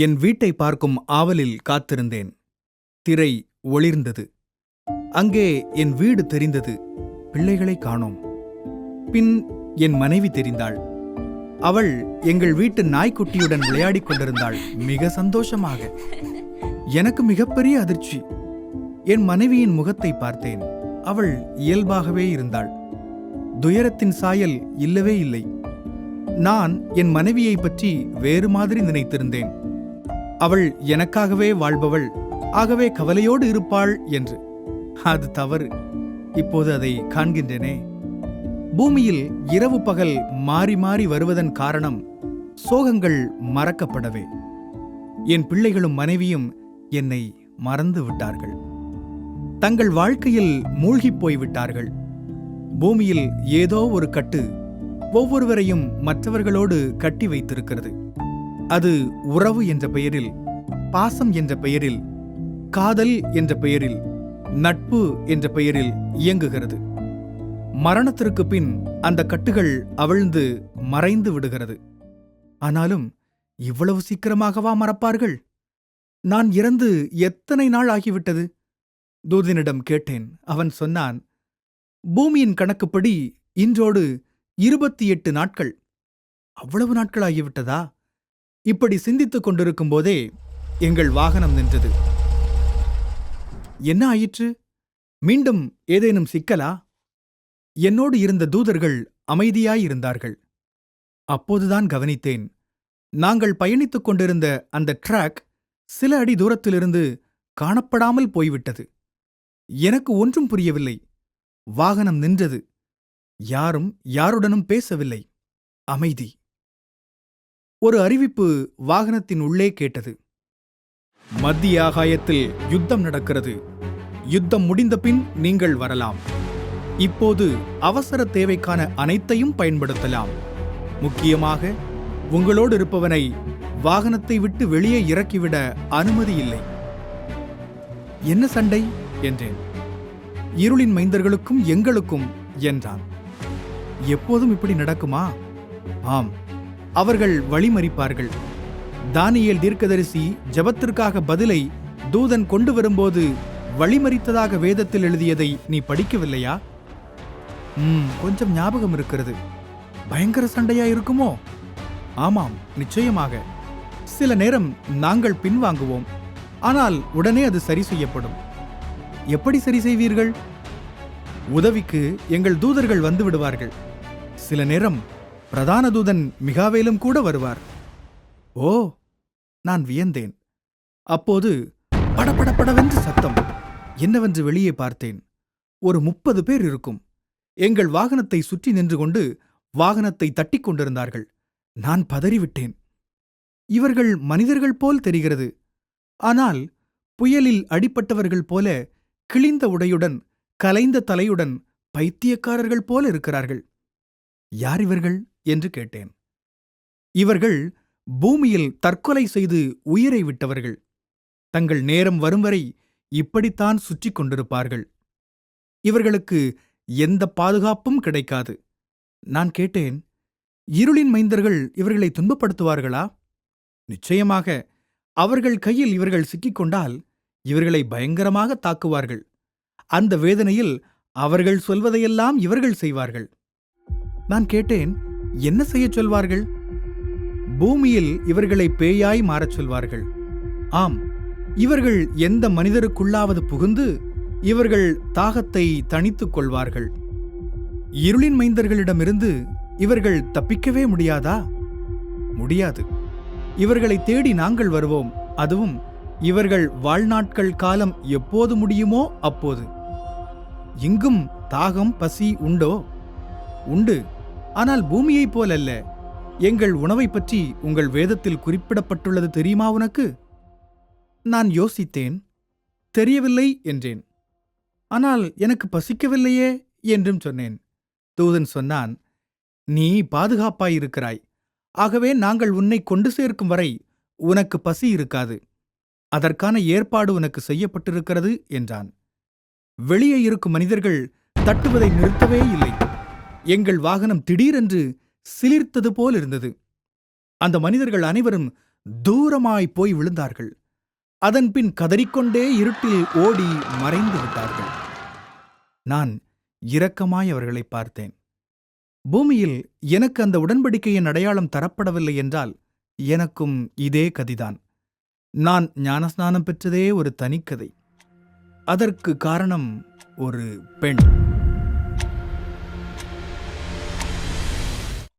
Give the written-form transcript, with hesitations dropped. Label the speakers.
Speaker 1: என் வீட்டை பார்க்கும் ஆவலில் காத்திருந்தேன். திரை ஒளிர்ந்தது. அங்கே என் வீடு தெரிந்தது. பிள்ளைகளை காணோம். பின் என் மனைவி தெரிந்தாள். அவள் எங்கள் வீட்டு நாய்க்குட்டியுடன் விளையாடிக் கொண்டிருந்தாள், மிக சந்தோஷமாக. எனக்கு மிகப்பெரிய அதிர்ச்சி. என் மனைவியின் முகத்தை பார்த்தேன். அவள் இயல்பாகவே இருந்தாள். துயரத்தின் சாயல் இல்லவே இல்லை. நான் என் மனைவியை பற்றி வேறு மாதிரி நினைத்திருந்தேன். அவள் எனக்காகவே வாழ்பவள், ஆகவே கவலையோடு இருப்பாள் என்று. அது தவறு. இப்போது அதை காண்கின்றேனே. பூமியில் இரவு பகல் மாறி மாறி வருவதன் காரணம் சோகங்கள் மறக்கப்படவே. என் பிள்ளைகளும் மனைவியும் என்னை மறந்து விட்டார்கள். தங்கள் வாழ்க்கையில் மூழ்கிப் போய்விட்டார்கள். பூமியில் ஏதோ ஒரு கட்டு ஒவ்வொருவரையும் மற்றவர்களோடு கட்டி வைத்திருக்கிறது. அது உறவு என்ற பெயரில், பாசம் என்ற பெயரில், காதல் என்ற பெயரில், நட்பு என்ற பெயரில் இயங்குகிறது. மரணத்திற்கு பின் அந்த கட்டுகள் அவிழ்ந்து மறைந்து விடுகிறது. ஆனாலும் இவ்வளவு சீக்கிரமாகவா மறப்பார்கள்? நான் இறந்து எத்தனை நாள் ஆகிவிட்டது? தூதனிடம் கேட்டேன். அவன் சொன்னான், பூமியின் கணக்குப்படி இன்றோடு 28 நாட்கள். அவ்வளவு நாட்கள் ஆகிவிட்டதா? இப்படி சிந்தித்துக் கொண்டிருக்கும் போதே எங்கள் வாகனம் நின்றது. என்ன ஆயிற்று? மீண்டும் ஏதேனும் சிக்கலா? என்னோடு இருந்த தூதர்கள் அமைதியாயிருந்தார்கள். அப்போதுதான் கவனித்தேன், நாங்கள் பயணித்துக் கொண்டிருந்த அந்த ட்ராக் சில அடி தூரத்திலிருந்து காணப்படாமல் போய்விட்டது. எனக்கு ஒன்றும் புரியவில்லை. வாகனம் நின்றது. யாரும் யாருடனும் பேசவில்லை. அமைதி. ஒரு அறிவிப்பு வாகனத்தின் உள்ளே கேட்டது. மத்திய ஆகாயத்தில் யுத்தம் நடக்கிறது. யுத்தம் முடிந்த பின் நீங்கள் வரலாம். இப்போது அவசர தேவைக்கான அனைத்தையும் பயன்படுத்தலாம். முக்கியமாக உங்களோடு இருப்பவனை வாகனத்தை விட்டு வெளியே இறக்கிவிட அனுமதி இல்லை. என்ன சண்டை என்றேன். இருளின் மைந்தர்களுக்கும் எங்களுக்கும் என்றான். எப்போதும் இப்படி நடக்குமா? ஆம், அவர்கள் வழிமறிப்பார்கள். தானியேல் தீர்க்கதரிசி ஜெபத்திற்காக பதிலை தூதன் கொண்டு வரும்போது வழிமறித்ததாக வேதத்தில் எழுதியதை நீ படிக்கவில்லையா? கொஞ்சம் ஞாபகம் இருக்கிறது. பயங்கர சண்டையா இருக்குமோ? ஆமாம், நிச்சயமாக. சில நேரம் நாங்கள் பின்வாங்குவோம், ஆனால் உடனே அது சரி செய்யப்படும். எப்படி சரி செய்வீர்கள்? உதவிக்கு எங்கள் தூதர்கள் வந்து விடுவார்கள். சில நேரம் பிரதான தூதன் மிகாவேலும் கூட வருவார். ஓ, நான் வியந்தேன். அப்போது படபடபடவென்று சத்தம். என்னவென்று வெளியே பார்த்தேன். ஒரு 30 பேர் இருக்கும். எங்கள் வாகனத்தை சுற்றி நின்று கொண்டு வாகனத்தை தட்டிக் கொண்டிருந்தார்கள். நான் பதறிவிட்டேன். இவர்கள் மனிதர்கள் போல் தெரிகிறது. ஆனால் புயலில் அடிபட்டவர்கள் போல கிழிந்த உடையுடன், கலைந்த தலையுடன், பைத்தியக்காரர்கள் போல இருக்கிறார்கள். யார் இவர்கள் என்று கேட்டேன். இவர்கள் பூமியில் தற்கொலை செய்து உயிரை விட்டவர்கள். தங்கள் நேரம் வரும் வரை இப்படித்தான் சுற்றி கொண்டிருப்பார்கள். இவர்களுக்கு எந்த பாதுகாப்பும் கிடைக்காது. நான் கேட்டேன், இருளின் மைந்தர்கள் இவர்களை துன்பப்படுத்துவார்களா? நிச்சயமாக. அவர்கள் கையில் இவர்கள் சிக்கிக்கொண்டால் இவர்களை பயங்கரமாக தாக்குவார்கள். அந்த வேதனையில் அவர்கள் சொல்வதையெல்லாம் இவர்கள் செய்வார்கள். நான் கேட்டேன், என்ன செய்யச் சொல்வார்கள்? பூமியில் இவர்களை பேயாய் மாறச் சொல்வார்கள். ஆம், இவர்கள் எந்த மனிதருக்குள்ளாவது புகுந்து இவர்கள் தாகத்தை தணித்துக் கொள்வார்கள். இருளின் மைந்தர்களிடமிருந்து இவர்கள் தப்பிக்கவே முடியாதா? முடியாது. இவர்களை தேடி நாங்கள் வருவோம். அதுவும் இவர்கள் வாழ்நாட்கள் காலம் எப்போது முடியுமோ அப்போது. இங்கும் தாகம், பசி உண்டோ? உண்டு. ஆனால் பூமியைப் போலல்ல. எங்கள் உணவை பற்றி உங்கள் வேதத்தில் குறிப்பிடப்பட்டுள்ளது தெரியுமா உனக்கு? நான் யோசித்தேன். தெரியவில்லை என்றேன். ஆனால் எனக்கு பசிக்கவில்லையே என்றும் சொன்னேன். தூதன் சொன்னான், நீ பாதுகாப்பாயிருக்கிறாய். ஆகவே நாங்கள் உன்னை கொண்டு சேர்க்கும் வரை உனக்கு பசி இருக்காது. அதற்கான ஏற்பாடு உனக்கு செய்யப்பட்டிருக்கிறது என்றான். வெளியே இருக்கும் மனிதர்கள் தட்டுவதை நிறுத்தவே இல்லை. எங்கள் வாகனம் திடீரென்று சிலிர்த்தது போல் இருந்தது. அந்த மனிதர்கள் அனைவரும் தூரமாய் போய் விழுந்தார்கள். அதன்பின் கதறிக்கொண்டே இருட்டில் ஓடி மறைந்து விட்டார்கள். நான் இரக்கமாய் அவர்களை பார்த்தேன். பூமியில் எனக்கு அந்த உடன்படிக்கையின் அடையாளம் தரப்படவில்லை என்றால் எனக்கும் இதே கதிதான். நான் ஞானஸ்நானம் பெற்றதே ஒரு தனிக்கதை. அதற்கு காரணம் ஒரு பெண்.